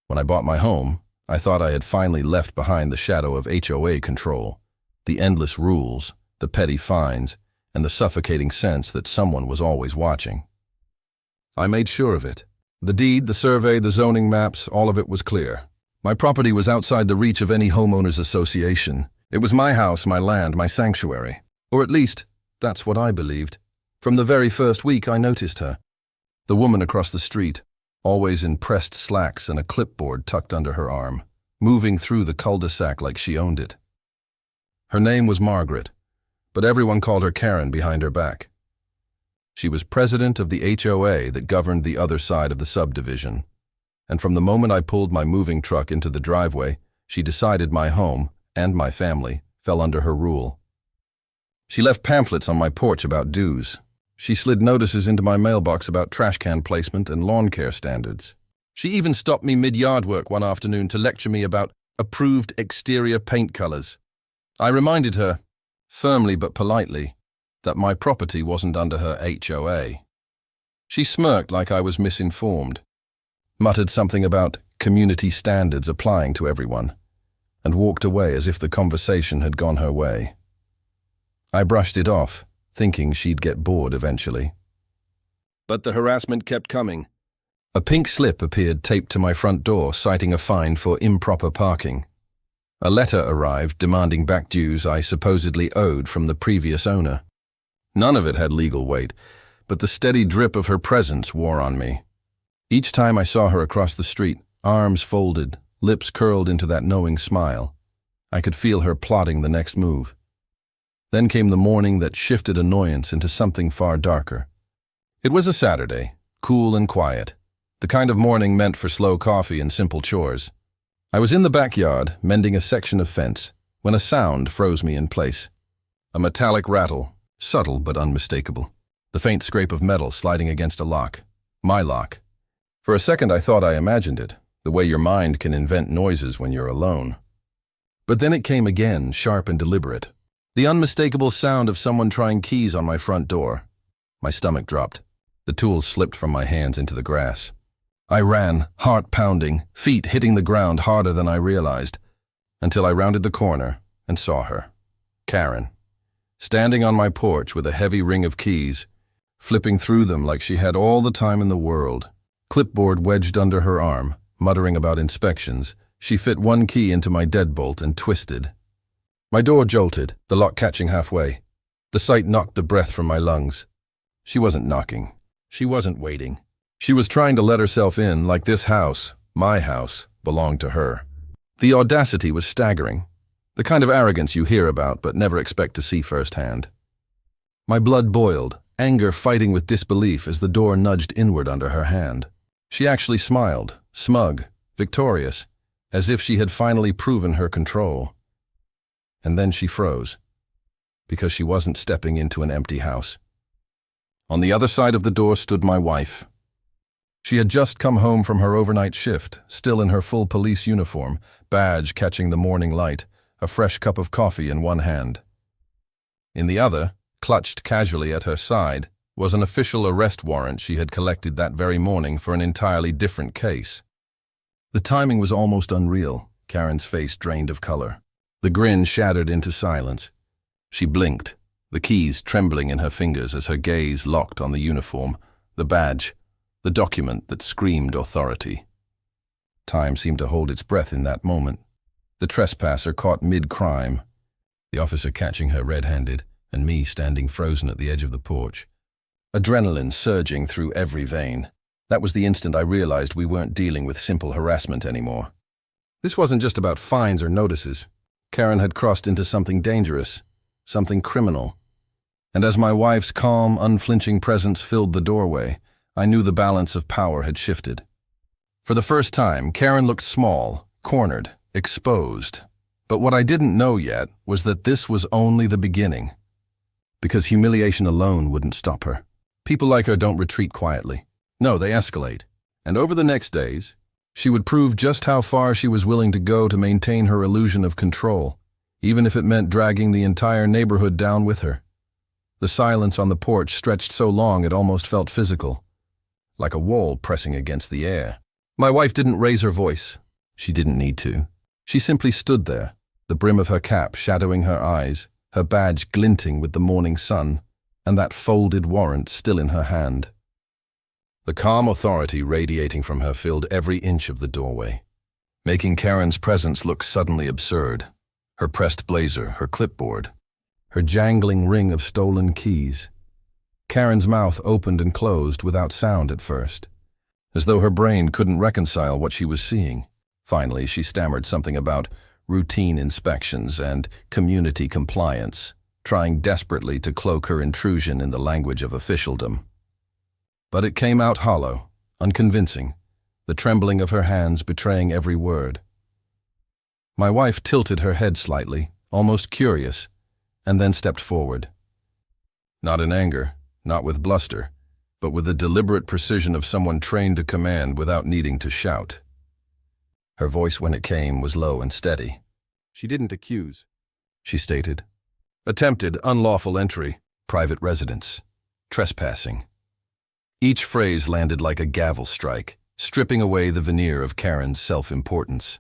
When I bought my home, I thought I had finally left behind the shadow of HOA control, the endless rules, the petty fines, and the suffocating sense that someone was always watching. I made sure of it. The deed, the survey, the zoning maps, all of it was clear. My property was outside the reach of any homeowners association. It was my house, my land, my sanctuary. Or at least, that's what I believed. From the very first week I noticed her. The woman across the street, always in pressed slacks and a clipboard tucked under her arm, moving through the cul-de-sac like she owned it. Her name was Margaret, but everyone called her Karen behind her back. She was president of the HOA that governed the other side of the subdivision, and from the moment I pulled my moving truck into the driveway, she decided my home, and my family, fell under her rule. She left pamphlets on my porch about dues. She slid notices into my mailbox about trash can placement and lawn care standards. She even stopped me mid-yard work one afternoon to lecture me about approved exterior paint colors. I reminded her, firmly but politely, that my property wasn't under her HOA. She smirked like I was misinformed, muttered something about community standards applying to everyone, and walked away as if the conversation had gone her way. I brushed it off, thinking she'd get bored eventually. But the harassment kept coming. A pink slip appeared taped to my front door, citing a fine for improper parking. A letter arrived demanding back dues I supposedly owed from the previous owner. None of it had legal weight, but the steady drip of her presence wore on me. Each time I saw her across the street, arms folded, lips curled into that knowing smile, I could feel her plotting the next move. Then came the morning that shifted annoyance into something far darker. It was a Saturday, cool and quiet, the kind of morning meant for slow coffee and simple chores. I was in the backyard, mending a section of fence, when a sound froze me in place. A metallic rattle, subtle but unmistakable. The faint scrape of metal sliding against a lock. My lock. For a second I thought I imagined it, the way your mind can invent noises when you're alone. But then it came again, sharp and deliberate. The unmistakable sound of someone trying keys on my front door. My stomach dropped. The tools slipped from my hands into the grass. I ran, heart pounding, feet hitting the ground harder than I realized, until I rounded the corner and saw her, Karen, standing on my porch with a heavy ring of keys, flipping through them like she had all the time in the world. Clipboard wedged under her arm, muttering about inspections, she fit one key into my deadbolt and twisted. My door jolted, the lock catching halfway. The sight knocked the breath from my lungs. She wasn't knocking. She wasn't waiting. She was trying to let herself in like this house, my house, belonged to her. The audacity was staggering, the kind of arrogance you hear about but never expect to see firsthand. My blood boiled, anger fighting with disbelief as the door nudged inward under her hand. She actually smiled, smug, victorious, as if she had finally proven her control. And then she froze, because she wasn't stepping into an empty house. On the other side of the door stood my wife. She had just come home from her overnight shift, still in her full police uniform, badge catching the morning light, a fresh cup of coffee in one hand. In the other, clutched casually at her side, was an official arrest warrant she had collected that very morning for an entirely different case. The timing was almost unreal, Karen's face drained of color. The grin shattered into silence. She blinked, the keys trembling in her fingers as her gaze locked on the uniform, the badge, the document that screamed authority. Time seemed to hold its breath in that moment. The trespasser caught mid-crime, the officer catching her red-handed, and me standing frozen at the edge of the porch. Adrenaline surging through every vein. That was the instant I realized we weren't dealing with simple harassment anymore. This wasn't just about fines or notices. Karen had crossed into something dangerous, something criminal. And as my wife's calm, unflinching presence filled the doorway, I knew the balance of power had shifted. For the first time, Karen looked small, cornered, exposed. But what I didn't know yet was that this was only the beginning. Because humiliation alone wouldn't stop her. People like her don't retreat quietly. No, they escalate. And over the next days, she would prove just how far she was willing to go to maintain her illusion of control, even if it meant dragging the entire neighborhood down with her. The silence on the porch stretched so long it almost felt physical, like a wall pressing against the air. My wife didn't raise her voice. She didn't need to. She simply stood there, the brim of her cap shadowing her eyes, her badge glinting with the morning sun, and that folded warrant still in her hand. The calm authority radiating from her filled every inch of the doorway, making Karen's presence look suddenly absurd. Her pressed blazer, her clipboard, her jangling ring of stolen keys. Karen's mouth opened and closed without sound at first, as though her brain couldn't reconcile what she was seeing. Finally, she stammered something about routine inspections and community compliance, trying desperately to cloak her intrusion in the language of officialdom. But it came out hollow, unconvincing, the trembling of her hands betraying every word. My wife tilted her head slightly, almost curious, and then stepped forward. Not in anger, not with bluster, but with the deliberate precision of someone trained to command without needing to shout. Her voice, when it came, was low and steady. She didn't accuse, she stated. Attempted unlawful entry, private residence, trespassing. Each phrase landed like a gavel strike, stripping away the veneer of Karen's self-importance.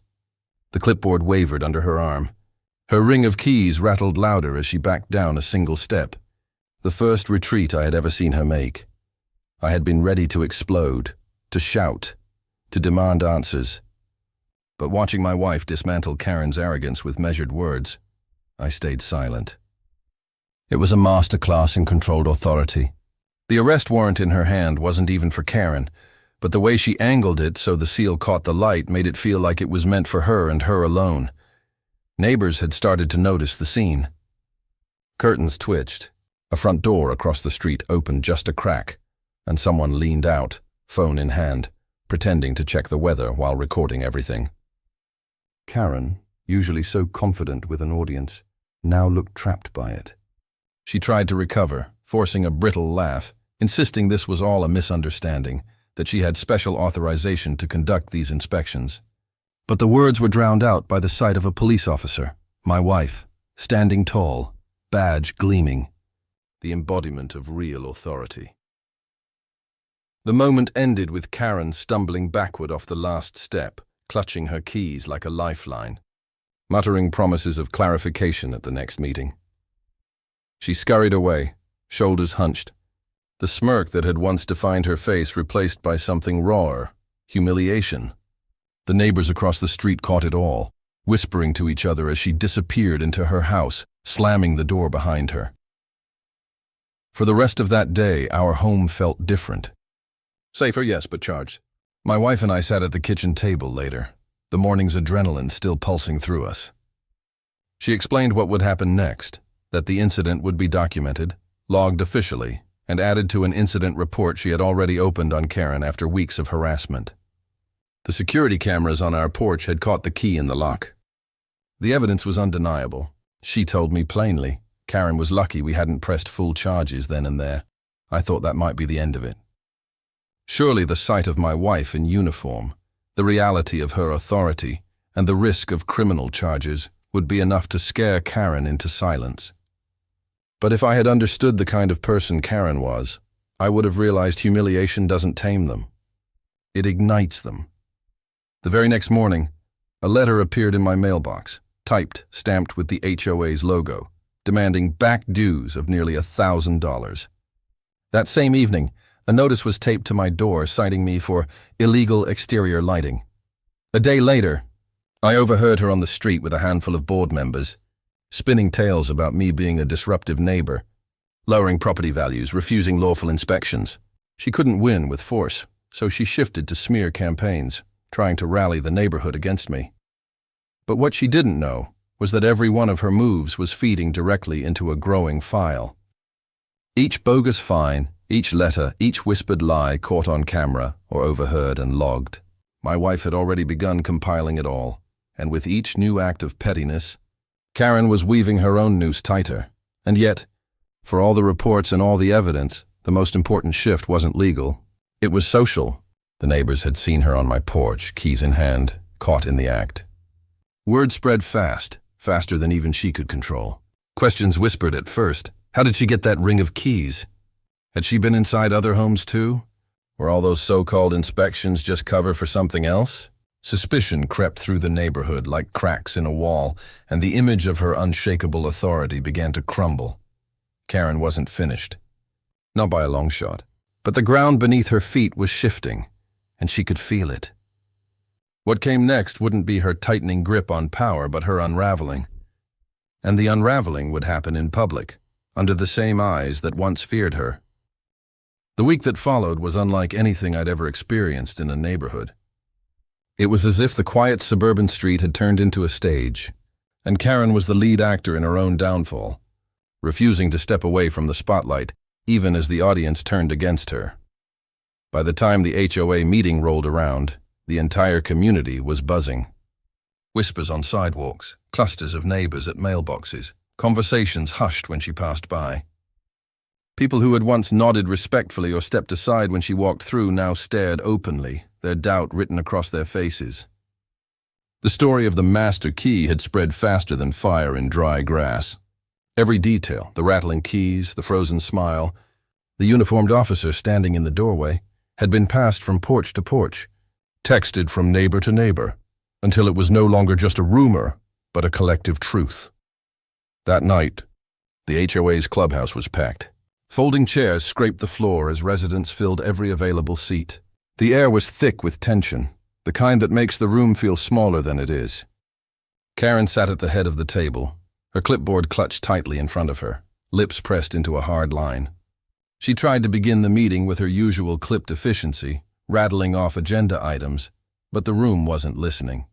The clipboard wavered under her arm. Her ring of keys rattled louder as she backed down a single step, the first retreat I had ever seen her make. I had been ready to explode, to shout, to demand answers. But watching my wife dismantle Karen's arrogance with measured words, I stayed silent. It was a masterclass in controlled authority. The arrest warrant in her hand wasn't even for Karen, but the way she angled it so the seal caught the light made it feel like it was meant for her and her alone. Neighbors had started to notice the scene. Curtains twitched. A front door across the street opened just a crack, and someone leaned out, phone in hand, pretending to check the weather while recording everything. Karen, usually so confident with an audience, now looked trapped by it. She tried to recover, forcing a brittle laugh, insisting this was all a misunderstanding, that she had special authorization to conduct these inspections. But the words were drowned out by the sight of a police officer, my wife, standing tall, badge gleaming, the embodiment of real authority. The moment ended with Karen stumbling backward off the last step, clutching her keys like a lifeline, muttering promises of clarification at the next meeting. She scurried away, shoulders hunched, the smirk that had once defined her face replaced by something rawer, humiliation. The neighbors across the street caught it all, whispering to each other as she disappeared into her house, slamming the door behind her. For the rest of that day, our home felt different. Safer, yes, but charged. My wife and I sat at the kitchen table later, the morning's adrenaline still pulsing through us. She explained what would happen next, that the incident would be documented, logged officially, and added to an incident report she had already opened on Karen after weeks of harassment. The security cameras on our porch had caught the key in the lock. The evidence was undeniable. She told me plainly. Karen was lucky we hadn't pressed full charges then and there. I thought that might be the end of it. Surely the sight of my wife in uniform, the reality of her authority, and the risk of criminal charges would be enough to scare Karen into silence. But if I had understood the kind of person Karen was, I would have realized humiliation doesn't tame them. It ignites them. The very next morning, a letter appeared in my mailbox, typed, stamped with the HOA's logo, demanding back dues of nearly $1,000. That same evening, a notice was taped to my door citing me for illegal exterior lighting. A day later, I overheard her on the street with a handful of board members, spinning tales about me being a disruptive neighbor, lowering property values, refusing lawful inspections. She couldn't win with force, so she shifted to smear campaigns, trying to rally the neighborhood against me. But what she didn't know was that every one of her moves was feeding directly into a growing file. Each bogus fine, each letter, each whispered lie caught on camera or overheard and logged. My wife had already begun compiling it all, and with each new act of pettiness, Karen was weaving her own noose tighter. And yet, for all the reports and all the evidence, the most important shift wasn't legal. It was social. The neighbors had seen her on my porch, keys in hand, caught in the act. Word spread fast, faster than even she could control. Questions whispered at first. How did she get that ring of keys? Had she been inside other homes too? Were all those so-called inspections just cover for something else? Suspicion crept through the neighborhood like cracks in a wall, and the image of her unshakable authority began to crumble. Karen wasn't finished. Not by a long shot. But the ground beneath her feet was shifting, and she could feel it. What came next wouldn't be her tightening grip on power, but her unraveling. And the unraveling would happen in public, under the same eyes that once feared her. The week that followed was unlike anything I'd ever experienced in a neighborhood. It was as if the quiet suburban street had turned into a stage, and Karen was the lead actor in her own downfall, refusing to step away from the spotlight, even as the audience turned against her. By the time the HOA meeting rolled around, the entire community was buzzing. Whispers on sidewalks, clusters of neighbors at mailboxes, conversations hushed when she passed by. People who had once nodded respectfully or stepped aside when she walked through now stared openly, their doubt written across their faces. The story of the master key had spread faster than fire in dry grass. Every detail, the rattling keys, the frozen smile, the uniformed officer standing in the doorway, had been passed from porch to porch, texted from neighbor to neighbor, until it was no longer just a rumor, but a collective truth. That night, the HOA's clubhouse was packed. Folding chairs scraped the floor as residents filled every available seat. The air was thick with tension, the kind that makes the room feel smaller than it is. Karen sat at the head of the table, her clipboard clutched tightly in front of her, lips pressed into a hard line. She tried to begin the meeting with her usual clipped efficiency, rattling off agenda items, but the room wasn't listening.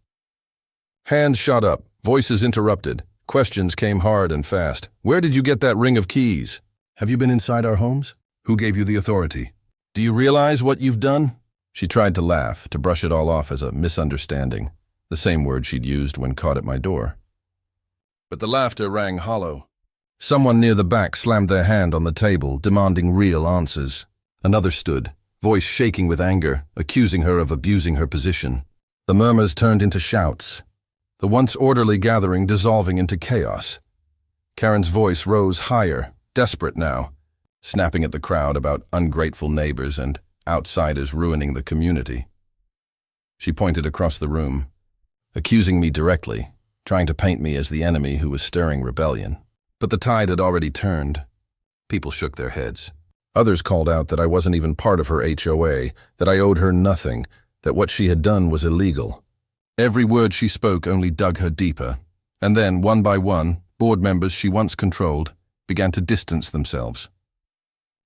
Hands shot up, voices interrupted, questions came hard and fast. Where did you get that ring of keys? Have you been inside our homes? Who gave you the authority? Do you realize what you've done? She tried to laugh, to brush it all off as a misunderstanding, the same word she'd used when caught at my door. But the laughter rang hollow. Someone near the back slammed their hand on the table, demanding real answers. Another stood, voice shaking with anger, accusing her of abusing her position. The murmurs turned into shouts, the once orderly gathering dissolving into chaos. Karen's voice rose higher, desperate now, snapping at the crowd about ungrateful neighbors and outsiders ruining the community. She pointed across the room, accusing me directly, trying to paint me as the enemy who was stirring rebellion. But the tide had already turned. People shook their heads. Others called out that I wasn't even part of her HOA, that I owed her nothing, that what she had done was illegal. Every word she spoke only dug her deeper. And then, one by one, board members she once controlled began to distance themselves.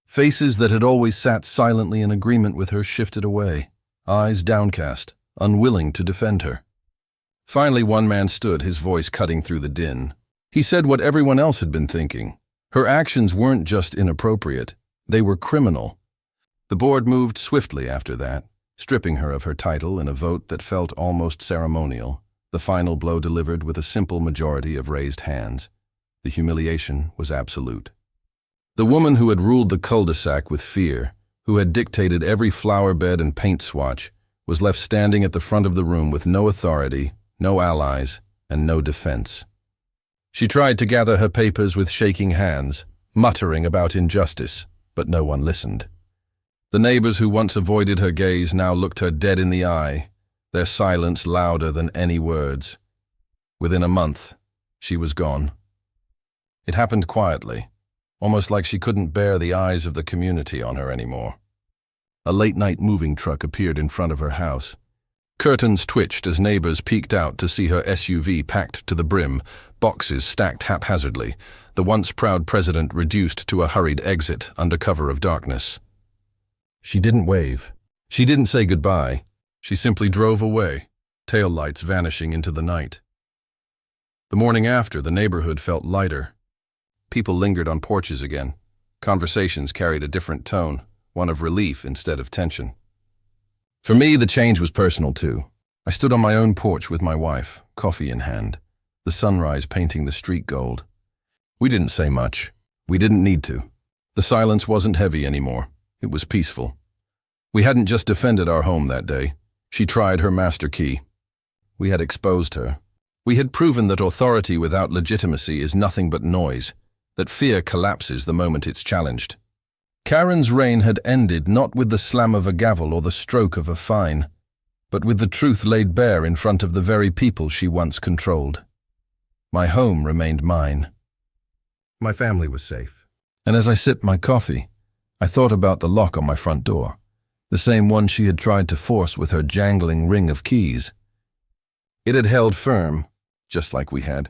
Faces that had always sat silently in agreement with her shifted away, eyes downcast, unwilling to defend her. Finally, one man stood, his voice cutting through the din. He said what everyone else had been thinking. Her actions weren't just inappropriate, they were criminal. The board moved swiftly after that, stripping her of her title in a vote that felt almost ceremonial, the final blow delivered with a simple majority of raised hands. The humiliation was absolute. The woman who had ruled the cul-de-sac with fear, who had dictated every flower bed and paint swatch, was left standing at the front of the room with no authority, no allies, and no defense. She tried to gather her papers with shaking hands, muttering about injustice, but no one listened. The neighbors who once avoided her gaze now looked her dead in the eye, their silence louder than any words. Within a month, she was gone. It happened quietly, almost like she couldn't bear the eyes of the community on her anymore. A late-night moving truck appeared in front of her house. Curtains twitched as neighbors peeked out to see her SUV packed to the brim, boxes stacked haphazardly, the once proud president reduced to a hurried exit under cover of darkness. She didn't wave. She didn't say goodbye. She simply drove away, taillights vanishing into the night. The morning after, the neighborhood felt lighter. People lingered on porches again. Conversations carried a different tone, one of relief instead of tension. For me, the change was personal too. I stood on my own porch with my wife, coffee in hand, the sunrise painting the street gold. We didn't say much. We didn't need to. The silence wasn't heavy anymore. It was peaceful. We hadn't just defended our home that day. She tried her master key. We had exposed her. We had proven that authority without legitimacy is nothing but noise, that fear collapses the moment it's challenged. Karen's reign had ended not with the slam of a gavel or the stroke of a fine, but with the truth laid bare in front of the very people she once controlled. My home remained mine. My family was safe. And as I sipped my coffee, I thought about the lock on my front door, the same one she had tried to force with her jangling ring of keys. It had held firm, just like we had.